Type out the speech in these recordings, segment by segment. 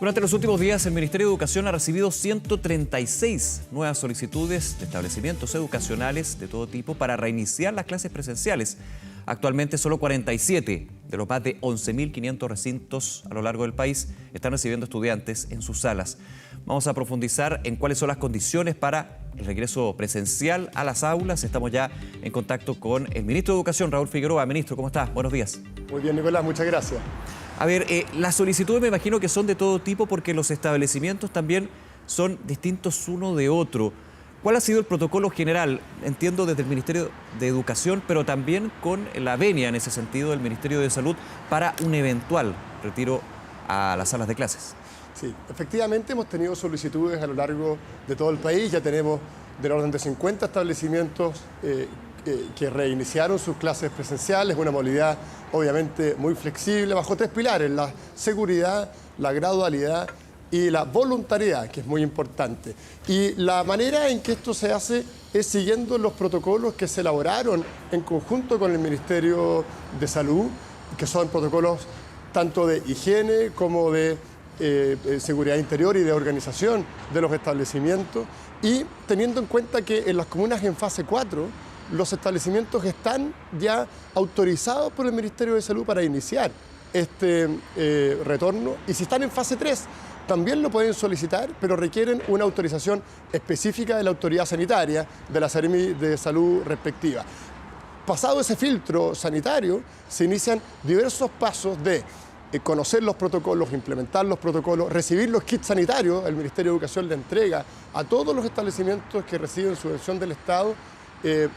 Durante los últimos días, el Ministerio de Educación ha recibido 136 nuevas solicitudes de establecimientos educacionales de todo tipo para reiniciar las clases presenciales. Actualmente, solo 47 de los más de 11.500 recintos a lo largo del país están recibiendo estudiantes en sus salas. Vamos a profundizar en cuáles son las condiciones para el regreso presencial a las aulas. Estamos ya en contacto con el ministro de Educación, Raúl Figueroa. Ministro, ¿cómo está? Buenos días. Muy bien, Nicolás, muchas gracias. A ver, las solicitudes me imagino que son de todo tipo porque los establecimientos también son distintos uno de otro. ¿Cuál ha sido el protocolo general? Entiendo desde el Ministerio de Educación, pero también con la venia en ese sentido del Ministerio de Salud para un eventual retiro a las salas de clases. Sí, efectivamente hemos tenido solicitudes a lo largo de todo el país. Ya tenemos del orden de 50 establecimientos que reiniciaron sus clases presenciales, una modalidad obviamente muy flexible, bajo tres pilares: la seguridad, la gradualidad y la voluntariedad, que es muy importante. Y la manera en que esto se hace es siguiendo los protocolos que se elaboraron en conjunto con el Ministerio de Salud, que son protocolos tanto de higiene como de seguridad interior y de organización de los establecimientos, y teniendo en cuenta que en las comunas en fase 4 los establecimientos están ya autorizados por el Ministerio de Salud para iniciar este retorno, y si están en fase 3 también lo pueden solicitar, pero requieren una autorización específica de la autoridad sanitaria, de la Seremi de Salud respectiva. Pasado ese filtro sanitario, se inician diversos pasos de conocer los protocolos, implementar los protocolos, recibir los kits sanitarios. El Ministerio de Educación le entrega a todos los establecimientos que reciben subvención del Estado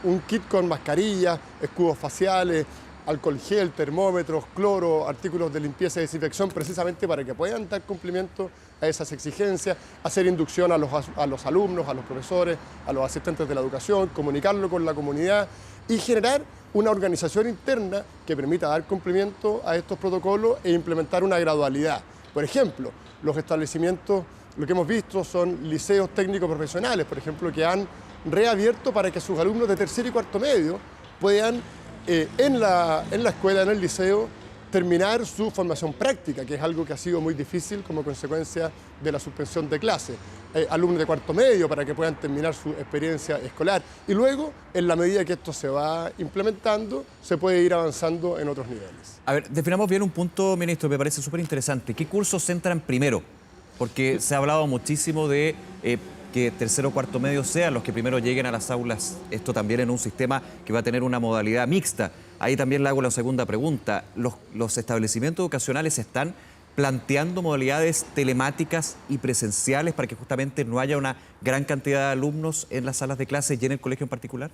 un kit con mascarillas, escudos faciales, alcohol gel, termómetros, cloro, artículos de limpieza y desinfección, precisamente para que puedan dar cumplimiento a esas exigencias, hacer inducción a los alumnos, a los profesores, a los asistentes de la educación, comunicarlo con la comunidad y generar una organización interna que permita dar cumplimiento a estos protocolos e implementar una gradualidad. Por ejemplo, los establecimientos, lo que hemos visto son liceos técnicos profesionales, por ejemplo, que han reabierto para que sus alumnos de tercero y cuarto medio puedan en la escuela, en el liceo, terminar su formación práctica, que es algo que ha sido muy difícil como consecuencia de la suspensión de clases. Alumnos de cuarto medio para que puedan terminar su experiencia escolar. Y luego, en la medida que esto se va implementando, se puede ir avanzando en otros niveles. A ver, definamos bien un punto, ministro, me parece súper interesante. ¿Qué cursos entran primero? Porque se ha hablado muchísimo de que tercero o cuarto medio sean los que primero lleguen a las aulas. Esto también en un sistema que va a tener una modalidad mixta. Ahí también le hago la segunda pregunta. ¿Los establecimientos educacionales están planteando modalidades telemáticas y presenciales para que justamente no haya una gran cantidad de alumnos en las salas de clases y en el colegio en particular?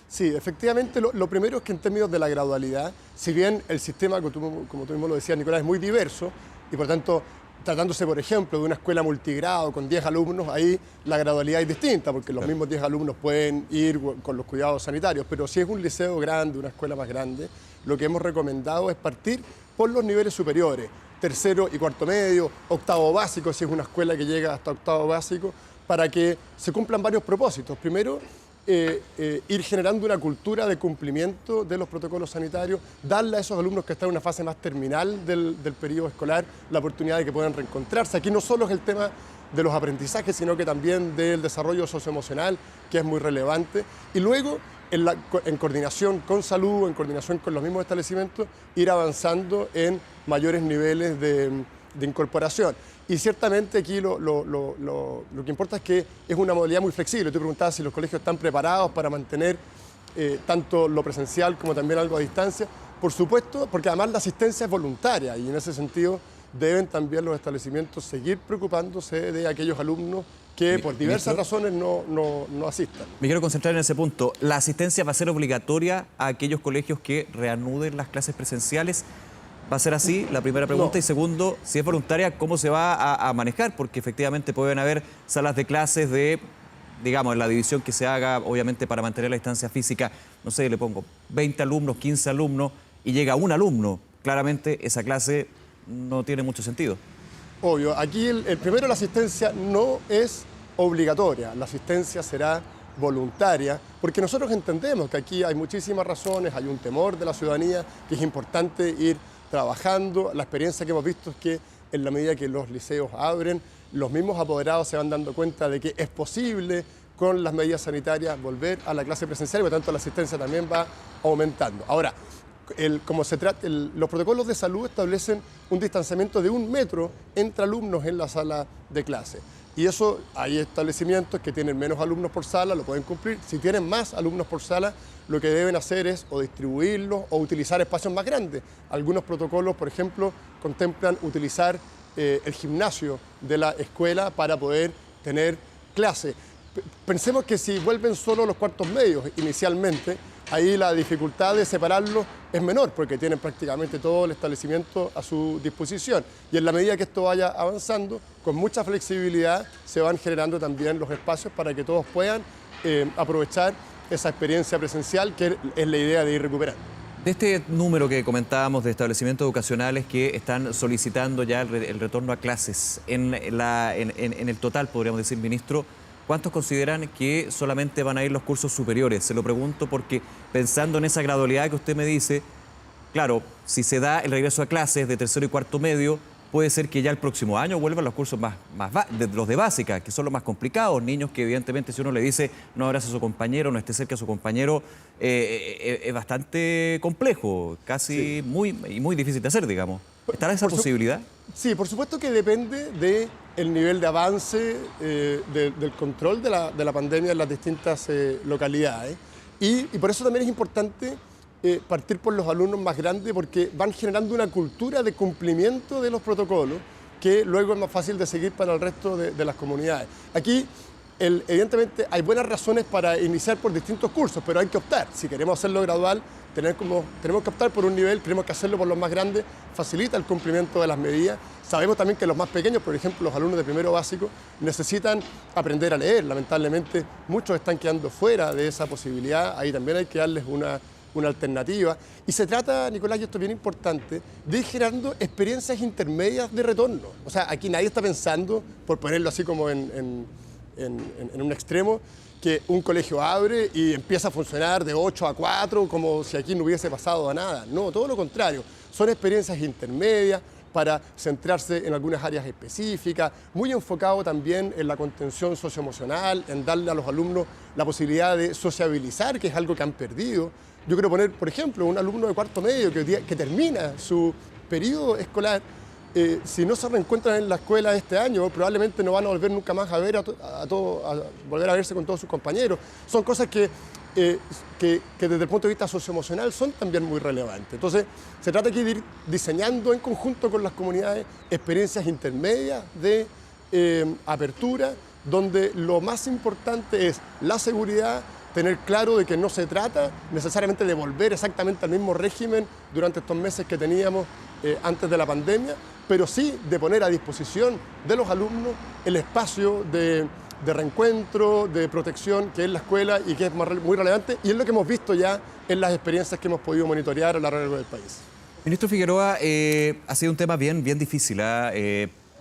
Sí, efectivamente, lo primero es que en términos de la gradualidad, si bien el sistema, como tú mismo lo decías, Nicolás, es muy diverso y por tanto, tratándose, por ejemplo, de una escuela multigrado con 10 alumnos, ahí la gradualidad es distinta, porque los mismos 10 alumnos pueden ir con los cuidados sanitarios, pero si es un liceo grande, una escuela más grande, lo que hemos recomendado es partir por los niveles superiores, tercero y cuarto medio, octavo básico, si es una escuela que llega hasta octavo básico, para que se cumplan varios propósitos. Primero, ir generando una cultura de cumplimiento de los protocolos sanitarios, darle a esos alumnos que están en una fase más terminal del periodo escolar la oportunidad de que puedan reencontrarse. Aquí no solo es el tema de los aprendizajes, sino que también del desarrollo socioemocional, que es muy relevante. Y luego, en coordinación con salud, en coordinación con los mismos establecimientos, ir avanzando en mayores niveles de incorporación. Y ciertamente aquí lo que importa es que es una modalidad muy flexible. Tú preguntabas si los colegios están preparados para mantener tanto lo presencial como también algo a distancia. Por supuesto, porque además la asistencia es voluntaria y en ese sentido deben también los establecimientos seguir preocupándose de aquellos alumnos que por diversas razones no asistan. Me quiero concentrar en ese punto. ¿La asistencia va a ser obligatoria a aquellos colegios que reanuden las clases presenciales? ¿Va a ser así? La primera pregunta. No. Y segundo, si es voluntaria, ¿cómo se va a manejar? Porque efectivamente pueden haber salas de clases de, digamos, en la división que se haga, obviamente para mantener la distancia física, no sé, le pongo 20 alumnos, 15 alumnos, y llega un alumno. Claramente esa clase no tiene mucho sentido. Obvio, aquí primero la asistencia no es obligatoria, la asistencia será voluntaria, porque nosotros entendemos que aquí hay muchísimas razones, hay un temor de la ciudadanía, que es importante ir trabajando. La experiencia que hemos visto es que en la medida que los liceos abren, los mismos apoderados se van dando cuenta de que es posible con las medidas sanitarias volver a la clase presencial y por tanto la asistencia también va aumentando. Ahora, los protocolos de salud establecen un distanciamiento de 1 metro entre alumnos en la sala de clase. Y eso, hay establecimientos que tienen menos alumnos por sala, lo pueden cumplir. Si tienen más alumnos por sala, lo que deben hacer es o distribuirlos o utilizar espacios más grandes. Algunos protocolos, por ejemplo, contemplan utilizar el gimnasio de la escuela para poder tener clase. Pensemos que si vuelven solo los cuartos medios inicialmente, ahí la dificultad de separarlos es menor porque tienen prácticamente todo el establecimiento a su disposición. Y en la medida que esto vaya avanzando, con mucha flexibilidad se van generando también los espacios para que todos puedan aprovechar esa experiencia presencial que es la idea de ir recuperando. De este número que comentábamos de establecimientos educacionales que están solicitando ya el retorno a clases, en el total, podríamos decir, ministro, ¿cuántos consideran que solamente van a ir los cursos superiores? Se lo pregunto porque pensando en esa gradualidad que usted me dice, claro, si se da el regreso a clases de tercero y cuarto medio, puede ser que ya el próximo año vuelvan los cursos los de básica, que son los más complicados, niños que evidentemente si uno le dice no abrace a su compañero, no esté cerca a su compañero, es bastante complejo, casi muy difícil de hacer, digamos. ¿Estará esa posibilidad? Sí, por supuesto que depende del nivel de avance del control de la pandemia en las distintas localidades. Y por eso también es importante partir por los alumnos más grandes porque van generando una cultura de cumplimiento de los protocolos que luego es más fácil de seguir para el resto de las comunidades. Aquí, evidentemente, hay buenas razones para iniciar por distintos cursos, pero hay que optar. Si queremos hacerlo gradual, tenemos que optar por un nivel, tenemos que hacerlo por los más grandes, facilita el cumplimiento de las medidas. Sabemos también que los más pequeños, por ejemplo, los alumnos de primero básico, necesitan aprender a leer. Lamentablemente, muchos están quedando fuera de esa posibilidad. Ahí también hay que darles una alternativa. Y se trata, Nicolás, y esto es bien importante, de ir generando experiencias intermedias de retorno. O sea, aquí nadie está pensando, por ponerlo así como en un extremo, que un colegio abre y empieza a funcionar de 8 a 4 como si aquí no hubiese pasado a nada. No, todo lo contrario. Son experiencias intermedias para centrarse en algunas áreas específicas, muy enfocado también en la contención socioemocional, en darle a los alumnos la posibilidad de sociabilizar, que es algo que han perdido. Yo quiero poner, por ejemplo, un alumno de cuarto medio que termina su periodo escolar, si no se reencuentran en la escuela este año, probablemente no van a volver nunca más a ver a volver a verse con todos sus compañeros. Son cosas que desde el punto de vista socioemocional son también muy relevantes. Entonces, se trata aquí de ir diseñando en conjunto con las comunidades experiencias intermedias de apertura, donde lo más importante es la seguridad, tener claro de que no se trata necesariamente de volver exactamente al mismo régimen durante estos meses que teníamos antes de la pandemia, pero sí de poner a disposición de los alumnos el espacio de reencuentro, de protección que es la escuela y que es muy relevante y es lo que hemos visto ya en las experiencias que hemos podido monitorear a lo largo del país. Ministro Figueroa, ha sido un tema bien difícil.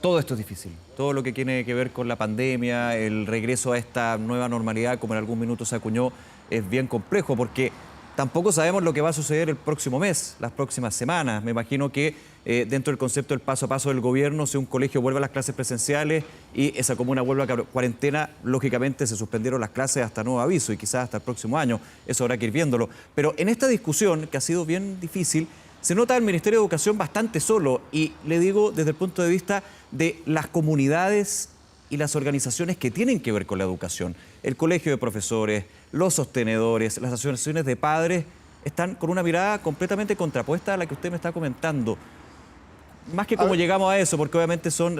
Todo esto es difícil. Todo lo que tiene que ver con la pandemia, el regreso a esta nueva normalidad, como en algún minuto se acuñó, es bien complejo porque tampoco sabemos lo que va a suceder el próximo mes, las próximas semanas. Me imagino que dentro del concepto del paso a paso del gobierno, si un colegio vuelve a las clases presenciales y esa comuna vuelve a cuarentena, lógicamente se suspendieron las clases hasta nuevo aviso y quizás hasta el próximo año. Eso habrá que ir viéndolo. Pero en esta discusión, que ha sido bien difícil, se nota el Ministerio de Educación bastante solo y le digo desde el punto de vista de las comunidades y las organizaciones que tienen que ver con la educación. El colegio de profesores, los sostenedores, las asociaciones de padres están con una mirada completamente contrapuesta a la que usted me está comentando. Más que cómo llegamos a eso, porque obviamente son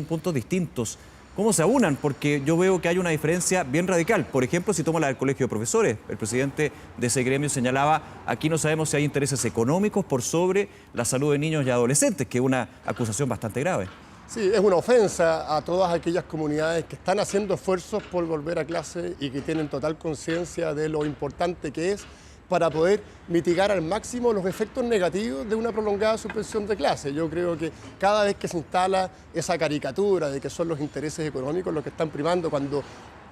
puntos distintos. ¿Cómo se aunan? Porque yo veo que hay una diferencia bien radical. Por ejemplo, si tomo la del colegio de profesores, el presidente de ese gremio señalaba, aquí no sabemos si hay intereses económicos por sobre la salud de niños y adolescentes, que es una acusación bastante grave. Sí, es una ofensa a todas aquellas comunidades que están haciendo esfuerzos por volver a clase y que tienen total conciencia de lo importante que es para poder mitigar al máximo los efectos negativos de una prolongada suspensión de clase. Yo creo que cada vez que se instala esa caricatura de que son los intereses económicos los que están primando, cuando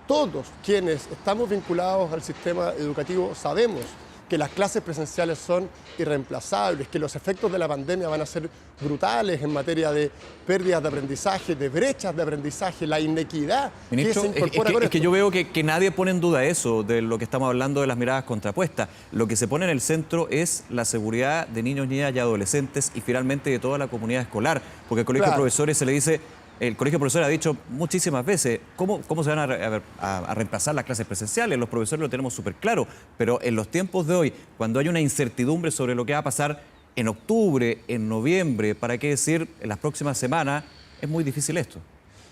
todos quienes estamos vinculados al sistema educativo sabemos que las clases presenciales son irreemplazables, que los efectos de la pandemia van a ser brutales en materia de pérdidas de aprendizaje, de brechas de aprendizaje, la inequidad Ministro, que se incorpora con es que esto. yo veo que nadie pone en duda eso, de lo que estamos hablando de las miradas contrapuestas. Lo que se pone en el centro es la seguridad de niños, niñas y adolescentes y finalmente de toda la comunidad escolar, porque el colegio de profesores se le dice... El Colegio de Profesores ha dicho muchísimas veces cómo se van a reemplazar las clases presenciales. Los profesores lo tenemos súper claro, pero en los tiempos de hoy, cuando hay una incertidumbre sobre lo que va a pasar en octubre, en noviembre, para qué decir en las próximas semanas, es muy difícil esto.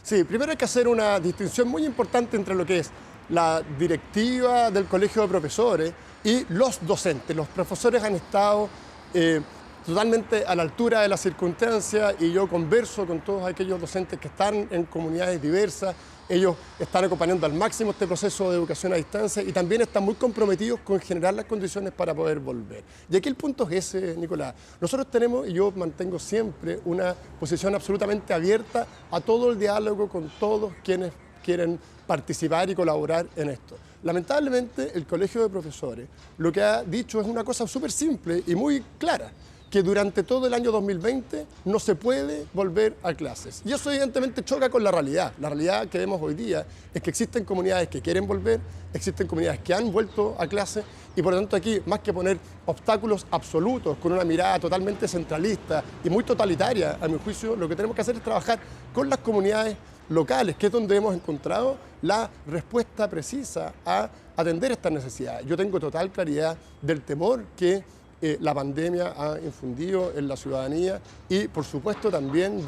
Sí, primero hay que hacer una distinción muy importante entre lo que es la directiva del Colegio de Profesores y los docentes. Los profesores han estado totalmente a la altura de las circunstancias y yo converso con todos aquellos docentes que están en comunidades diversas. Ellos están acompañando al máximo este proceso de educación a distancia y también están muy comprometidos con generar las condiciones para poder volver. Y aquí el punto es ese, Nicolás. Nosotros tenemos, y yo mantengo siempre, una posición absolutamente abierta a todo el diálogo con todos quienes quieren participar y colaborar en esto. Lamentablemente, el Colegio de Profesores lo que ha dicho es una cosa súper simple y muy clara, que durante todo el año 2020 no se puede volver a clases. Y eso evidentemente choca con la realidad. La realidad que vemos hoy día es que existen comunidades que quieren volver, existen comunidades que han vuelto a clase y por lo tanto aquí, más que poner obstáculos absolutos con una mirada totalmente centralista y muy totalitaria, a mi juicio, lo que tenemos que hacer es trabajar con las comunidades locales, que es donde hemos encontrado la respuesta precisa a atender estas necesidades. Yo tengo total claridad del temor que la pandemia ha infundido en la ciudadanía y, por supuesto, también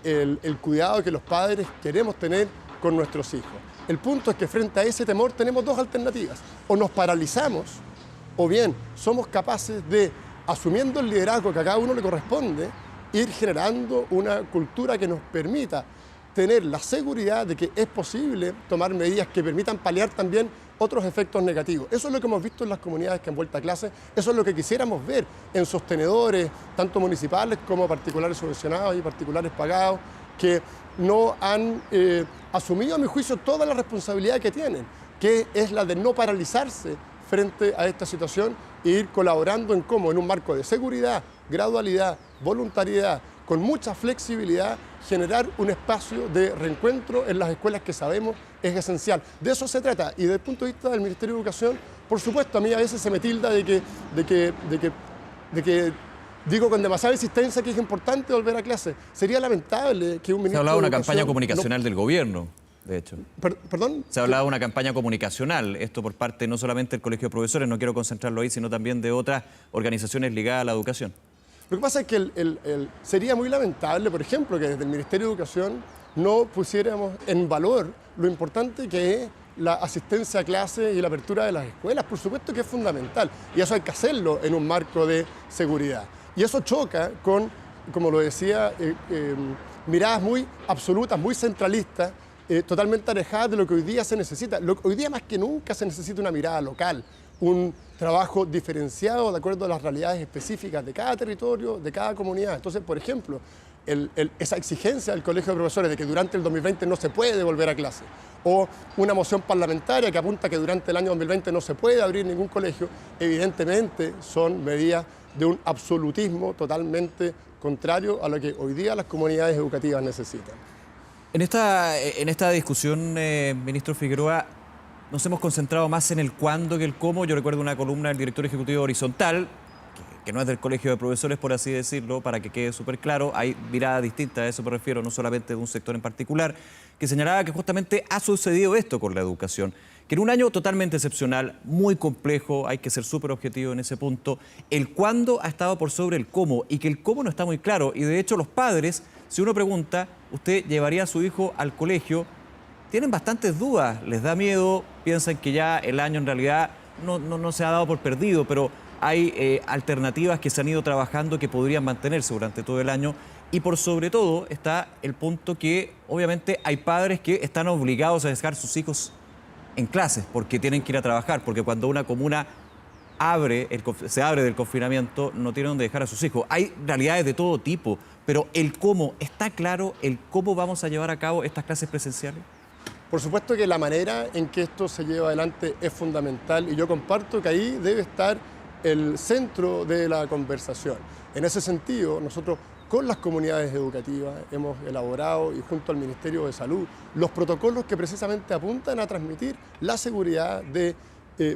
el cuidado que los padres queremos tener con nuestros hijos. El punto es que frente a ese temor tenemos dos alternativas. O nos paralizamos, o bien somos capaces de, asumiendo el liderazgo que a cada uno le corresponde, ir generando una cultura que nos permita tener la seguridad de que es posible tomar medidas que permitan paliar también otros efectos negativos. Eso es lo que hemos visto en las comunidades que han vuelto a clase, eso es lo que quisiéramos ver en sostenedores, tanto municipales como particulares subvencionados y particulares pagados, que no han asumido, a mi juicio, toda la responsabilidad que tienen, que es la de no paralizarse frente a esta situación e ir colaborando en cómo, en un marco de seguridad, gradualidad, voluntariedad, con mucha flexibilidad, generar un espacio de reencuentro en las escuelas que sabemos es esencial. De eso se trata. Y desde el punto de vista del Ministerio de Educación, por supuesto, a mí a veces se me tilda de que digo con demasiada insistencia que es importante volver a clase. Sería lamentable que un ministro Se ha hablado de una Educación campaña comunicacional del gobierno, de hecho. ¿Perdón? Se ha hablado de una campaña comunicacional, esto por parte no solamente del Colegio de Profesores, no quiero concentrarlo ahí, sino también de otras organizaciones ligadas a la educación. Lo que pasa es que sería muy lamentable, por ejemplo, que desde el Ministerio de Educación no pusiéramos en valor lo importante que es la asistencia a clase y la apertura de las escuelas. Por supuesto que es fundamental y eso hay que hacerlo en un marco de seguridad. Y eso choca con, como lo decía, miradas muy absolutas, muy centralistas, totalmente alejadas de lo que hoy día se necesita. Hoy día más que nunca se necesita una mirada local, un trabajo diferenciado de acuerdo a las realidades específicas de cada territorio, de cada comunidad. Entonces, por ejemplo, esa exigencia del Colegio de Profesores de que durante el 2020 no se puede volver a clase, o una moción parlamentaria que apunta que durante el año 2020 no se puede abrir ningún colegio, evidentemente son medidas de un absolutismo totalmente contrario a lo que hoy día las comunidades educativas necesitan. En esta discusión, ministro Figueroa, nos hemos concentrado más en el cuándo que el cómo. Yo recuerdo una columna del director ejecutivo Horizontal, que no es del Colegio de Profesores, por así decirlo, para que quede súper claro. Hay miradas distintas, a eso me refiero, no solamente de un sector en particular, que señalaba que justamente ha sucedido esto con la educación, que en un año totalmente excepcional, muy complejo, hay que ser súper objetivo en ese punto, el cuándo ha estado por sobre el cómo, y que el cómo no está muy claro. Y de hecho los padres, si uno pregunta, ¿usted llevaría a su hijo al colegio? Tienen bastantes dudas, les da miedo, piensan que ya el año en realidad no se ha dado por perdido, pero hay alternativas que se han ido trabajando que podrían mantenerse durante todo el año. Y por sobre todo está el punto que obviamente hay padres que están obligados a dejar a sus hijos en clases porque tienen que ir a trabajar, porque cuando una comuna se abre del confinamiento no tienen dónde dejar a sus hijos. Hay realidades de todo tipo, pero el cómo, ¿está claro el cómo vamos a llevar a cabo estas clases presenciales? Por supuesto que la manera en que esto se lleva adelante es fundamental y yo comparto que ahí debe estar el centro de la conversación. En ese sentido, nosotros con las comunidades educativas hemos elaborado, y junto al Ministerio de Salud, los protocolos que precisamente apuntan a transmitir la seguridad de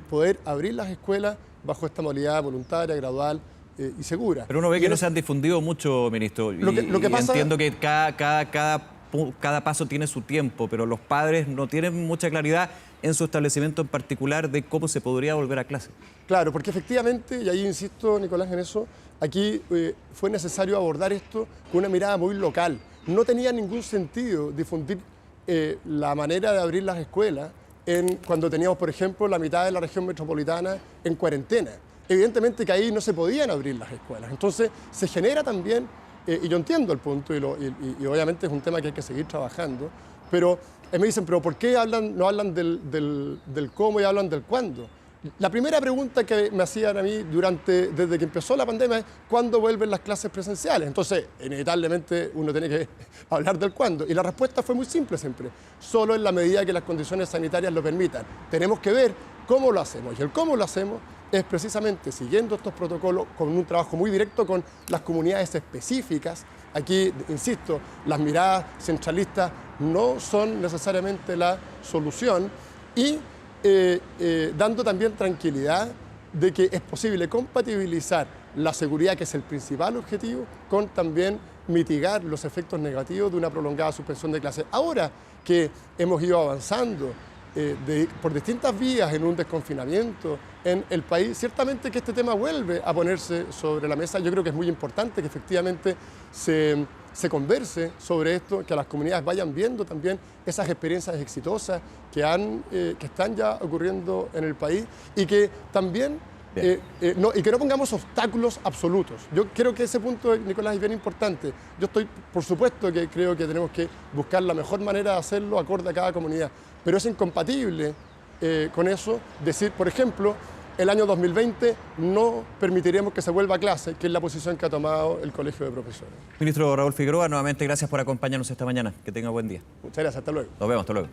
poder abrir las escuelas bajo esta modalidad voluntaria, gradual y segura. Pero uno ve que no se han difundido mucho, ministro. Lo que pasa... Entiendo que cada paso tiene su tiempo, pero los padres no tienen mucha claridad en su establecimiento en particular de cómo se podría volver a clase. Claro, porque efectivamente, y ahí insisto, Nicolás, en eso, aquí fue necesario abordar esto con una mirada muy local. No tenía ningún sentido difundir la manera de abrir las escuelas cuando teníamos, por ejemplo, la mitad de la región metropolitana en cuarentena. Evidentemente que ahí no se podían abrir las escuelas. Entonces se genera también, y yo entiendo el punto, y obviamente es un tema que hay que seguir trabajando, pero me dicen, pero ¿por qué no hablan del cómo y hablan del cuándo? La primera pregunta que me hacían a mí desde que empezó la pandemia es ¿cuándo vuelven las clases presenciales? Entonces, inevitablemente uno tiene que hablar del cuándo. Y la respuesta fue muy simple siempre, solo en la medida que las condiciones sanitarias lo permitan. Tenemos que ver cómo lo hacemos. Y el cómo lo hacemos es precisamente siguiendo estos protocolos con un trabajo muy directo con las comunidades específicas. Aquí, insisto, las miradas centralistas no son necesariamente la solución y dando también tranquilidad de que es posible compatibilizar la seguridad, que es el principal objetivo, con también mitigar los efectos negativos de una prolongada suspensión de clases. Ahora que hemos ido avanzando por distintas vías en un desconfinamiento en el país, ciertamente que este tema vuelve a ponerse sobre la mesa. Yo creo que es muy importante que efectivamente se converse sobre esto, que las comunidades vayan viendo también esas experiencias exitosas que están ya ocurriendo en el país y que también y que no pongamos obstáculos absolutos. Yo creo que ese punto, Nicolás, es bien importante. Yo estoy, por supuesto, que creo que tenemos que buscar la mejor manera de hacerlo acorde a cada comunidad, pero es incompatible con eso decir, por ejemplo, el año 2020 no permitiremos que se vuelva a clase, que es la posición que ha tomado el Colegio de Profesores. Ministro Raúl Figueroa, nuevamente gracias por acompañarnos esta mañana. Que tenga buen día. Muchas gracias, hasta luego. Nos vemos, hasta luego.